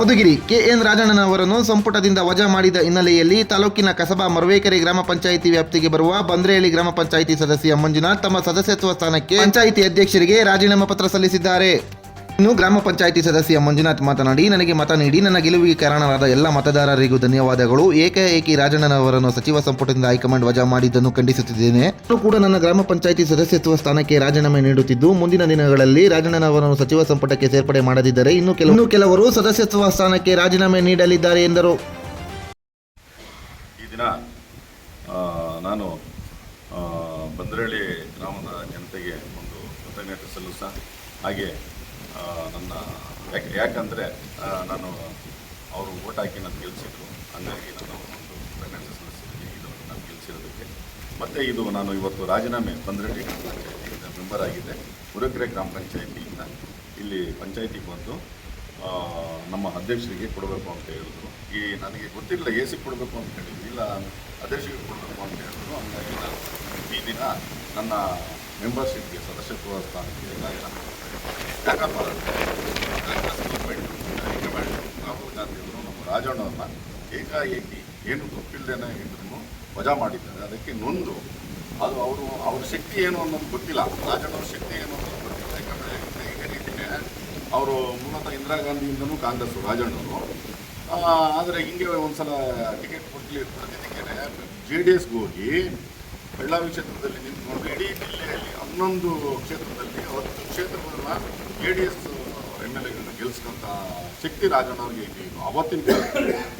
Madhugiri K N ರಾಜಣ್ಣನವರನ್ನು ಸಂಪುಟದಿಂದ ವಜಾ ಮಾಡಿದ ಹಿನ್ನೆಲೆಯಲ್ಲಿ ತಾಲೂಕಿನ ಕಸಬಾ ಮರವೇಕೆರೆ ಗ್ರಾಮ ಪಂಚಾಯಿತಿ ವ್ಯಾಪ್ತಿಗೆ ಬರುವ ಬಂದ್ರೇಹಳ್ಳಿ ಗ್ರಾಮ ಪಂಚಾಯಿತಿ ಸದಸ್ಯ ಮಂಜುನಾಥ್ ತಮ್ಮ ಸದಸ್ಯತ್ವ ಸ್ಥಾನಕ್ಕೆ ಪಂಚಾಯಿತಿ ಅಧ್ಯಕ್ಷರಿಗೆ ರಾಜೀನಾಮೆ ಪತ್ರ ಸಲ್ಲಿಸಿದ್ದಾರೆ. ಇನ್ನು ಗ್ರಾಮ ಪಂಚಾಯಿತಿ ಸದಸ್ಯ ಮಂಜುನಾಥ್ ಮಾತನಾಡಿ, ನನಗೆ ಮತ ನೀಡಿ ನನ್ನ ಗೆಲುವಿಗೆ ಕಾರಣರಾದ ಎಲ್ಲ ಮತದಾರರಿಗೂ ಧನ್ಯವಾದಗಳು. ಏಕಾಏಕಿ ರಾಜಣ್ಣನವರನ್ನು ಸಚಿವ ಸಂಪುಟದಿಂದ ಹೈಕಮಾಂಡ್ ವಜಾ ಮಾಡಿದ್ದನ್ನು ಖಂಡಿಸುತ್ತಿದ್ದೇನೆ. ನಾನು ಕೂಡ ನನ್ನ ಗ್ರಾಮ ಪಂಚಾಯಿತಿ ಸದಸ್ಯತ್ವ ಸ್ಥಾನಕ್ಕೆ ರಾಜೀನಾಮೆ ನೀಡುತ್ತಿದ್ದು, ಮುಂದಿನ ದಿನಗಳಲ್ಲಿ ರಾಜಣ್ಣನವರನ್ನು ಸಚಿವ ಸಂಪುಟಕ್ಕೆ ಸೇರ್ಪಡೆ ಮಾಡದಿದ್ದರೆ ಇನ್ನು ಕೆಲವರು ಸದಸ್ಯತ್ವ ಸ್ಥಾನಕ್ಕೆ ರಾಜೀನಾಮೆ ನೀಡಲಿದ್ದಾರೆ ಎಂದರು. ಈ ದಿನ ನಾನು ಬಂದ್ರೇಹಳ್ಳಿ ಗ್ರಾಮದ ಜನತೆಗೆ ಒಂದು ಕೃತಜ್ಞತೆ ಸಲ್ಲಿಸ ಹಾಗೆ ನನ್ನ ಯಾಕಂದರೆ ನಾನು ಅವರು ಓಟ್ ಹಾಕಿ ನಾನು ಗೆಲ್ಲಿಸಿದ್ರು, ಹಂಗಾಗಿ ನಾನು ಒಂದು ಕೃತಜ್ಞತೆ ಸಲ್ಲಿಸಿದ್ದೀನಿ ಇದು ನಾನು ಗೆಲ್ಲಿಸಿರೋದಕ್ಕೆ. ಮತ್ತು ಇದು ನಾನು ಇವತ್ತು ರಾಜೀನಾಮೆ ಬಂದ್ರೇಹಳ್ಳಿ ಗ್ರಾಮ ಪಂಚಾಯತಿ ಮೆಂಬರ್ ಆಗಿದೆ. ಮುರಕೆರೆ ಗ್ರಾಮ ಪಂಚಾಯತಿಯಿಂದ ಇಲ್ಲಿ ಪಂಚಾಯತಿಗೆ ಬಂದು ನಮ್ಮ ಅಧ್ಯಕ್ಷರಿಗೆ ಕೊಡಬೇಕು ಅಂತ ಹೇಳಿದ್ರು. ನನಗೆ ಗೊತ್ತಿಲ್ಲ ಎ.ಸಿ ಕೊಡಬೇಕು ಅಂತ ಹೇಳಿದ್ರು, ಇಲ್ಲ ಅಧ್ಯಕ್ಷರಿಗೆ ಕೊಡಬೇಕು ಅಂತ ಹೇಳಿದ್ರು. ಹಂಗಾಗಿ ನಾನು ಈ ದಿನ ನನ್ನ ಮೆಂಬರ್ಶಿಪ್ಗೆ ಸದಸ್ಯತ್ವ ಸ್ಥಾನಕ್ಕೆ ರಾಜೀನಾಮೆ ಯಾಕಪ್ಪ ಕಾಂಗ್ರೆಸ್ ಗೌರ್ಮೆಂಟ್ ರಾಹುಲ್ ಗಾಂಧಿಯವರು ನಮ್ಮ ರಾಜಣ್ಣವ್ರನ್ನ ಏಕಾಏಕಿ ಏನು ಗೊತ್ತಿಲ್ಲದೇನೆ ಇದ್ರೂ ವಜಾ ಮಾಡಿದ್ದಾರೆ. ಅದಕ್ಕೆ ನೊಂದು ಅದು ಅವ್ರ ಶಕ್ತಿ ಏನು ಅನ್ನೋದು ಗೊತ್ತಿಲ್ಲ, ರಾಜಣ್ಣವ್ರ ಶಕ್ತಿ ಏನು ಅನ್ನೋದು ಗೊತ್ತಿಲ್ಲ. ಯಾಕಂದರೆ ಈಗ ರೀತಿಯೇ ಅವರು ಮೂಲತಃ ಇಂದಿರಾ ಗಾಂಧಿಯಿಂದನೂ ಕಾಂಗ್ರೆಸ್ ರಾಜಣ್ಣವರು. ಆದರೆ ಹಿಂಗೆ ಒಂದು ಸಲ ಟಿಕೆಟ್ ಕೊಡ್ತಿದ್ದಕ್ಕೆ JDSಗೆ ಹೋಗಿ ಬೆಳ್ಳಾವಿ ಕ್ಷೇತ್ರದಲ್ಲಿ ನಿಂತ್ಕೊಂಡು ಇಡೀ ಜಿಲ್ಲೆಯಲ್ಲಿ 11 ಕ್ಷೇತ್ರದಲ್ಲಿ 10 ಕ್ಷೇತ್ರಗಳನ್ನ JDS MLAಗಳನ್ನ ಗೆಲ್ಲಿಸಿದಂಥ ಶಕ್ತಿ ರಾಜಣ್ಣವ್ರಿಗೆ ಇದೆ. ಅವತ್ತಿನ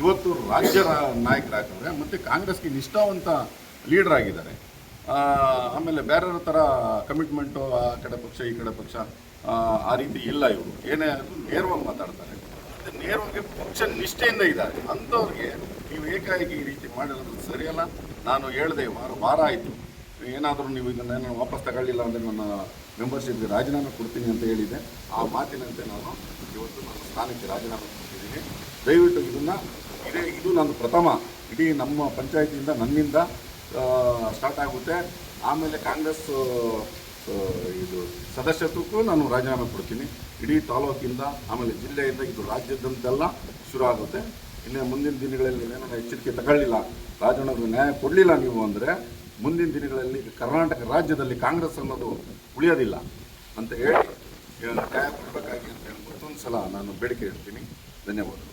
ಇವತ್ತು ರಾಜ್ಯ ನಾಯಕರಾಗಿದ್ದಾರೆ ಮತ್ತು ಕಾಂಗ್ರೆಸ್ಗೆ ನಿಷ್ಠಾವಂತ ಲೀಡರ್ ಆಗಿದ್ದಾರೆ. ಆಮೇಲೆ ಬೇರೆಯವ್ರ ಥರ ಕಮಿಟ್ಮೆಂಟು ಆ ಕಡೆ ಪಕ್ಷ ಈ ಕಡೆ ಪಕ್ಷ ಆ ರೀತಿ ಇಲ್ಲ. ಇವರು ಏನೇ ನೇರವಾಗಿ ಮಾತಾಡ್ತಾರೆ, ನೇರವಾಗಿ ಪಕ್ಷ ನಿಷ್ಠೆಯಿಂದ ಇದ್ದಾರೆ. ಅಂಥವ್ರಿಗೆ ನೀವು ಏಕಾಏಕಿ ಈ ರೀತಿ ಮಾಡಿರೋದು ಸರಿಯಲ್ಲ. ನಾನು ಹೇಳಿದೆ ವಾರ ಆಯಿತು, ಏನಾದರೂ ನೀವು ಇದನ್ನು ವಾಪಸ್ ತಗೊಳ್ಳಿಲ್ಲ ಅಂದರೆ ನನ್ನ ಮೆಂಬರ್ಶಿಪ್ಗೆ ರಾಜೀನಾಮೆ ಕೊಡ್ತೀನಿ ಅಂತ ಹೇಳಿದೆ. ಆ ಮಾತಿನಂತೆ ನಾನು ಇವತ್ತು ನನ್ನ ಸ್ಥಾನಕ್ಕೆ ರಾಜೀನಾಮೆ ಕೊಡ್ತಿದ್ದೀನಿ. ದಯವಿಟ್ಟು ಇದು ನನ್ನ ಪ್ರಥಮ ಇಡೀ ನಮ್ಮ ಪಂಚಾಯತಿಯಿಂದ ನನ್ನಿಂದ ಸ್ಟಾರ್ಟ್ ಆಗುತ್ತೆ. ಆಮೇಲೆ ಕಾಂಗ್ರೆಸ್ ಇದು ಸದಸ್ಯತ್ವಕ್ಕೂ ನಾನು ರಾಜೀನಾಮೆ ಕೊಡ್ತೀನಿ. ಇಡೀ ತಾಲೂಕಿಂದ ಆಮೇಲೆ ಜಿಲ್ಲೆಯಿಂದ ಇದು ರಾಜ್ಯದಂತೆಲ್ಲ ಶುರು ಆಗುತ್ತೆ. ಇನ್ನು ಮುಂದಿನ ದಿನಗಳಲ್ಲಿ ಏನಾದರೂ ಎಚ್ಚರಿಕೆ ತಗೊಳ್ಳಿಲ್ಲ, ರಾಜಣ್ಣವ್ರಿಗೆ ನ್ಯಾಯ ಕೊಡಲಿಲ್ಲ ನೀವು ಅಂದರೆ ಮುಂದಿನ ದಿನಗಳಲ್ಲಿ ಕರ್ನಾಟಕ ರಾಜ್ಯದಲ್ಲಿ ಕಾಂಗ್ರೆಸ್ ಅನ್ನೋದು ಉಳಿಯೋದಿಲ್ಲ ಅಂತ ಹೇಳಿ ನ್ಯಾಯ ಕೊಡಬೇಕಾಗಿ ಅಂತ ಹೇಳಿ ಮತ್ತೊಂದು ಸಲ ನಾನು ಬೇಡಿಕೆ ಇಡ್ತೀನಿ. ಧನ್ಯವಾದಗಳು.